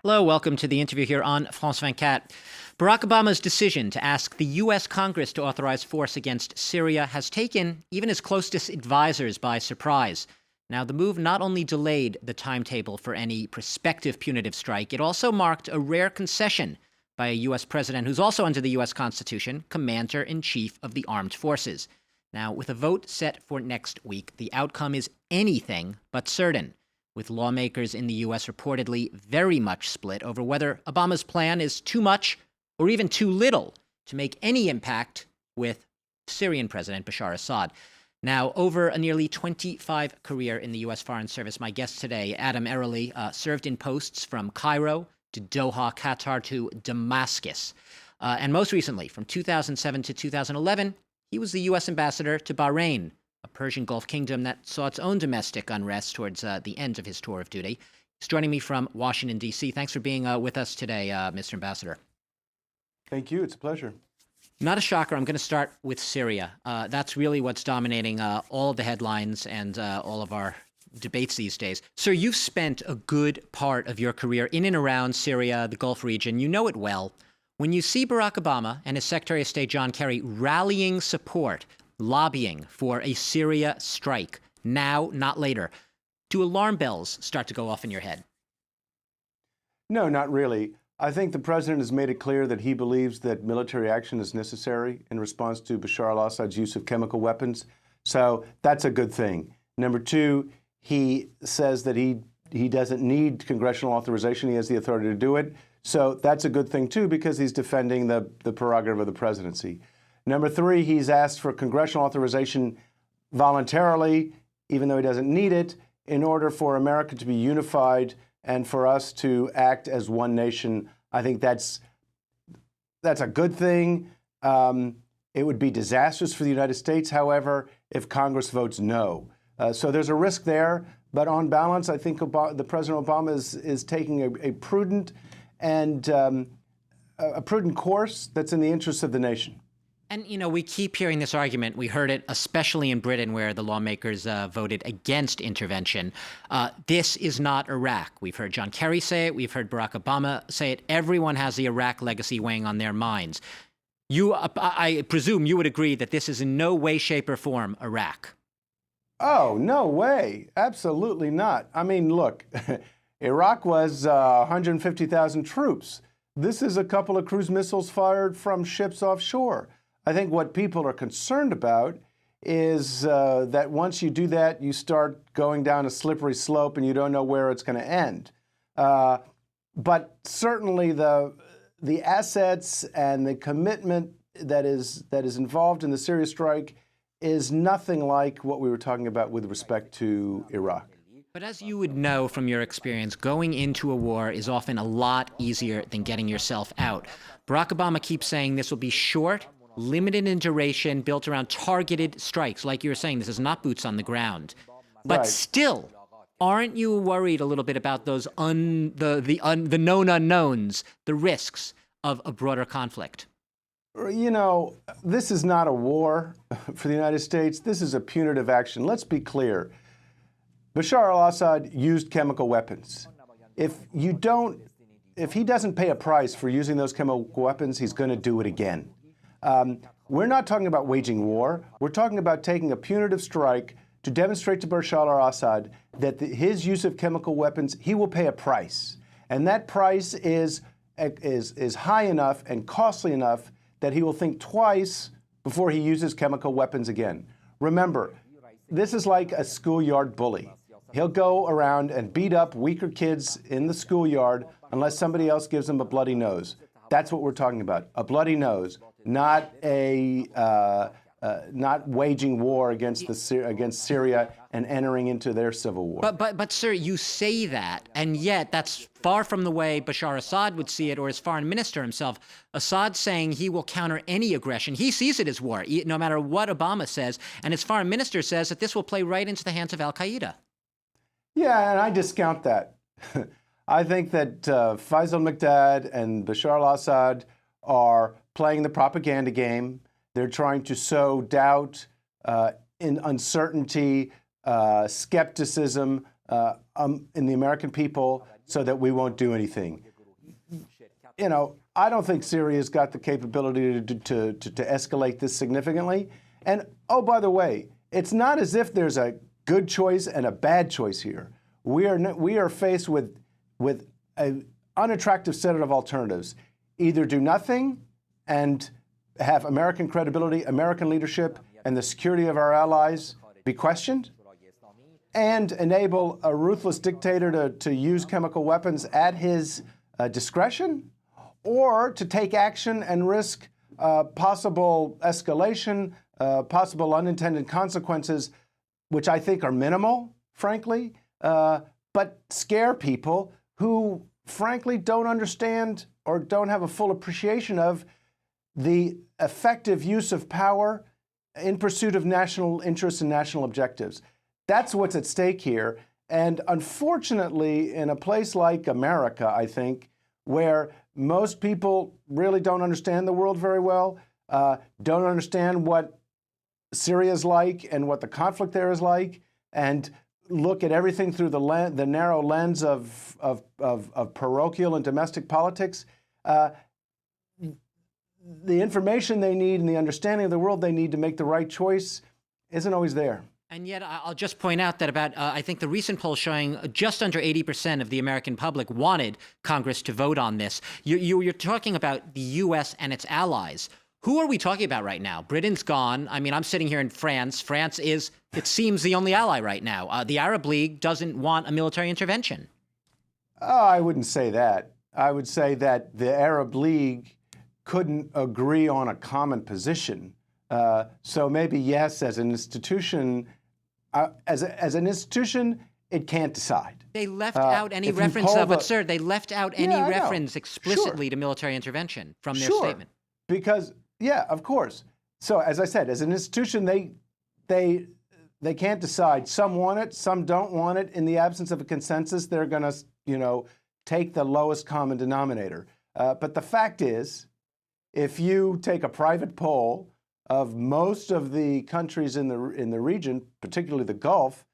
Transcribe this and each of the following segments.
Hello, welcome to the interview here on France 24. Barack Obama's decision to ask the U.S. Congress to authorize force against Syria has taken even his closest advisors by surprise. Now, the move not only delayed the timetable for any prospective punitive strike, it also marked a rare concession by a U.S. president who's also under the U.S. Constitution, Commander-in-Chief of the Armed Forces. Now, with a vote set for next week, the outcome is anything but certain, with lawmakers in the U.S. reportedly very much split over whether Obama's plan is too much or even too little to make any impact with Syrian President Bashar Assad. Now, over a nearly 25 career in the U.S. Foreign Service, my guest today, Adam Ereli, served in posts from Cairo to Doha, Qatar to Damascus. And most recently, from 2007 to 2011, he was the U.S. ambassador to Bahrain, a Persian Gulf kingdom that saw its own domestic unrest towards the end of his tour of duty. He's joining me from Washington, D.C. Thanks for being with us today, Mr. Ambassador. Thank you. It's a pleasure. Not a shocker. I'm going to start with Syria. That's really what's dominating all of the headlines and all of our debates these days. Sir, you've spent a good part of your career in and around Syria, the Gulf region. You know it well. When you see Barack Obama and his Secretary of State, John Kerry, rallying support, lobbying for a Syria strike, now, not later, do alarm bells start to go off in your head? No, not really. I think the president has made it clear that he believes that military action is necessary in response to Bashar al-Assad's use of chemical weapons. So that's a good thing. Number two, he says that he doesn't need congressional authorization. He has the authority to do it. So that's a good thing, too, because he's defending the prerogative of the presidency. Number three, he's asked for congressional authorization voluntarily, even though he doesn't need it, in order for America to be unified and for us to act as one nation. I think that's a good thing. It would be disastrous for the United States, however, if Congress votes no. So there's a risk there. But on balance, I think the President Obama is taking a prudent and a prudent course that's in the interest of the nation. And, you know, we keep hearing this argument. We heard it especially in Britain, where the lawmakers voted against intervention. This is not Iraq. We've heard John Kerry say it. We've heard Barack Obama say it. Everyone has the Iraq legacy weighing on their minds. I presume you would agree that this is in no way, shape, or form Iraq. Oh, no way. Absolutely not. I mean, look, Iraq was 150,000 troops. This is a couple of cruise missiles fired from ships offshore. I think what people are concerned about is that once you do that, you start going down a slippery slope and you don't know where it's going to end. But certainly the assets and the commitment that is involved in the Syria strike is nothing like what we were talking about with respect to Iraq. But as you would know from your experience, going into a war is often a lot easier than getting yourself out. Barack Obama keeps saying this will be short, limited in duration, built around targeted strikes. Like you were saying, this is not boots on the ground. But still, aren't you worried a little bit about those the known unknowns, the risks of a broader conflict? You know, this is not a war for the United States. This is a punitive action. Let's be clear. Bashar al-Assad used chemical weapons. If he doesn't pay a price for using those chemical weapons, he's going to do it again. We're not talking about waging war. We're talking about taking a punitive strike to demonstrate to Bashar al-Assad that his use of chemical weapons, he will pay a price. And that price is high enough and costly enough that he will think twice before he uses chemical weapons again. Remember, this is like a schoolyard bully. He'll go around and beat up weaker kids in the schoolyard unless somebody else gives him a bloody nose. That's what we're talking about, a bloody nose, not waging war against Syria and entering into their civil war. But sir, you say that, and yet that's far from the way Bashar Assad would see it, or his foreign minister himself. Assad saying he will counter any aggression. He sees it as war, no matter what Obama says, and his foreign minister says that this will play right into the hands of al-Qaeda. Yeah, and I discount that. I think that Faisal Mikdad and Bashar al-Assad are playing the propaganda game. They're trying to sow doubt in uncertainty, skepticism in the American people so that we won't do anything. You know, I don't think Syria's got the capability to escalate this significantly. And, oh, by the way, it's not as if there's a good choice and a bad choice here. We are faced with an unattractive set of alternatives. Either do nothing and have American credibility, American leadership, and the security of our allies be questioned, and enable a ruthless dictator to use chemical weapons at his discretion, or to take action and risk possible escalation, possible unintended consequences, which I think are minimal, frankly, but scare people who, frankly, don't understand or don't have a full appreciation of the effective use of power in pursuit of national interests and national objectives. That's what's at stake here. And unfortunately, in a place like America, I think, where most people really don't understand the world very well, don't understand what Syria is like and what the conflict there is like, and look at everything through the narrow lens of parochial and domestic politics, the information they need and the understanding of the world they need to make the right choice isn't always there. And yet, I'll just point out that about, I think the recent poll showing just under 80% of the American public wanted Congress to vote on this. You're talking about the U.S. and its allies. Who are we talking about right now? Britain's gone. I mean, I'm sitting here in France. France is, it seems, the only ally right now. The Arab League doesn't want a military intervention. Oh, I wouldn't say that. I would say that the Arab League couldn't agree on a common position. So maybe, yes, as an institution, it can't decide. They left out any reference sir, they left out any reference explicitly to military intervention from their statement. Because, yeah, of course. So, as I said, as an institution, they can't decide. Some want it, some don't want it. In the absence of a consensus, they're going to, take the lowest common denominator. But the fact is, if you take a private poll of most of the countries in the region, particularly the Gulf,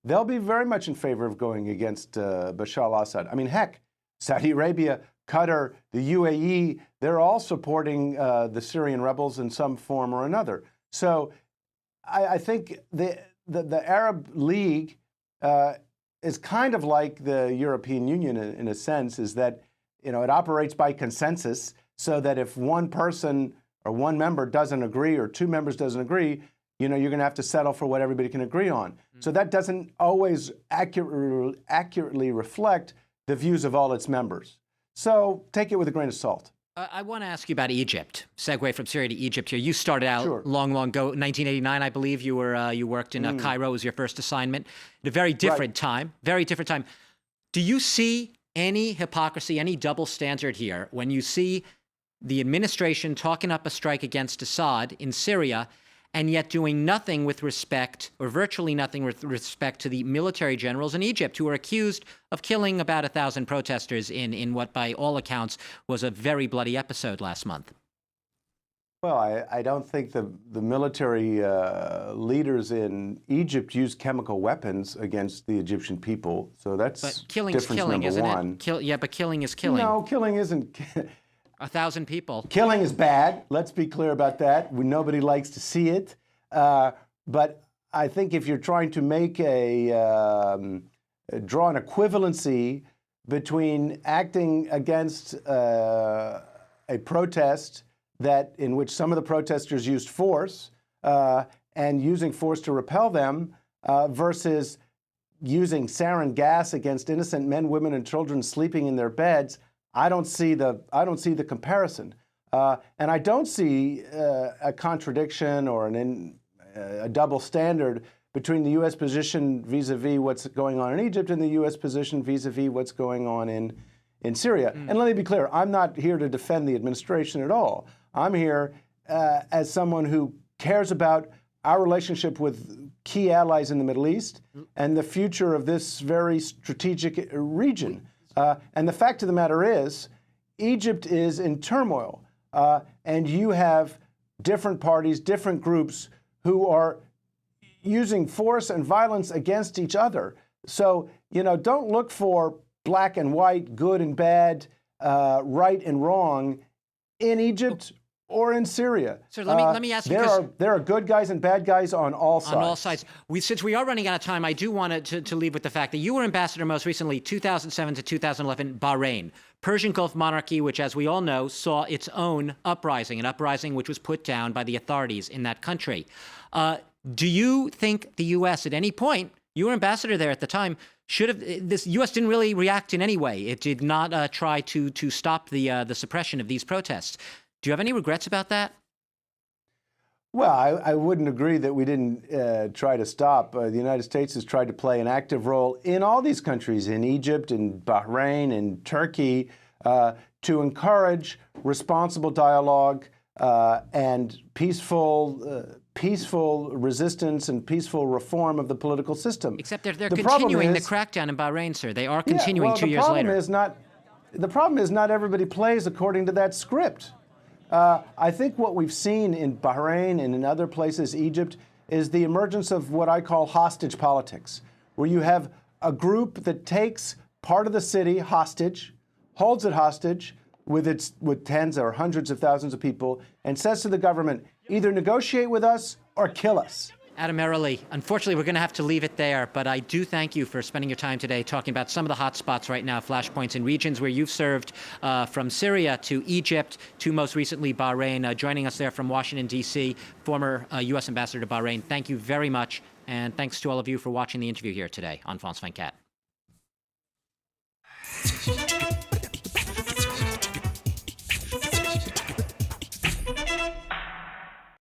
they'll be very much in favor of going against Bashar al-Assad. I mean, heck, Saudi Arabia, Qatar, the UAE, they're all supporting the Syrian rebels in some form or another. So I think the Arab League is kind of like the European Union in a sense, is that it operates by consensus, so that if one person or one member doesn't agree or two members doesn't agree, you're going to have to settle for what everybody can agree on. So that doesn't always accurately reflect the views of all its members. So take it with a grain of salt. I want to ask you about Egypt. Segue from Syria to Egypt here. You started out long ago, 1989, I believe. You worked in Cairo. It was your first assignment. At a very different time. Very different time. Do you see any hypocrisy, any double standard here when you see the administration talking up a strike against Assad in Syria, and yet doing nothing with respect, or virtually nothing with respect to the military generals in Egypt who are accused of killing about 1,000 protesters in what, by all accounts, was a very bloody episode last month? Well, I don't think the military leaders in Egypt used chemical weapons against the Egyptian people. So that's difference killing, number isn't one. But killing is killing. No, killing isn't. 1,000 people. Killing is bad. Let's be clear about that. Nobody likes to see it. But I think if you're trying to make draw an equivalency between acting against a protest in which some of the protesters used force and using force to repel them versus using sarin gas against innocent men, women, and children sleeping in their beds, I don't see the comparison, and I don't see a contradiction or a double standard between the U.S. position vis-a-vis what's going on in Egypt and the U.S. position vis-a-vis what's going on in Syria. And let me be clear: I'm not here to defend the administration at all. I'm here as someone who cares about our relationship with key allies in the Middle East and the future of this very strategic region. And the fact of the matter is, Egypt is in turmoil, and you have different parties, different groups who are using force and violence against each other. So, don't look for black and white, good and bad, right and wrong in Egypt or in Syria. So let me ask you. There are good guys and bad guys on all sides. On all sides. Since we are running out of time, I do want to leave with the fact that you were ambassador most recently, 2007 to 2011, Bahrain, Persian Gulf monarchy, which, as we all know, saw its own uprising, an uprising which was put down by the authorities in that country. Do you think the U.S. at any point, you were ambassador there at the time, the U.S. didn't really react in any way? It did not try to stop the suppression of these protests. Do you have any regrets about that? Well, I wouldn't agree that we didn't try to stop. The United States has tried to play an active role in all these countries, in Egypt, in Bahrain, in Turkey, to encourage responsible dialogue and peaceful resistance and peaceful reform of the political system. Except they're continuing the crackdown in Bahrain, sir. They are continuing 2 years later. The problem is not everybody plays according to that script. I think what we've seen in Bahrain and in other places, Egypt, is the emergence of what I call hostage politics, where you have a group that takes part of the city hostage, holds it hostage with tens or hundreds of thousands of people, and says to the government, either negotiate with us or kill us. Adam Ereli, unfortunately, we're going to have to leave it there, but I do thank you for spending your time today talking about some of the hot spots right now, flashpoints in regions where you've served, from Syria to Egypt to most recently Bahrain, joining us there from Washington, D.C., former U.S. ambassador to Bahrain. Thank you very much, and thanks to all of you for watching the interview here today on France 24.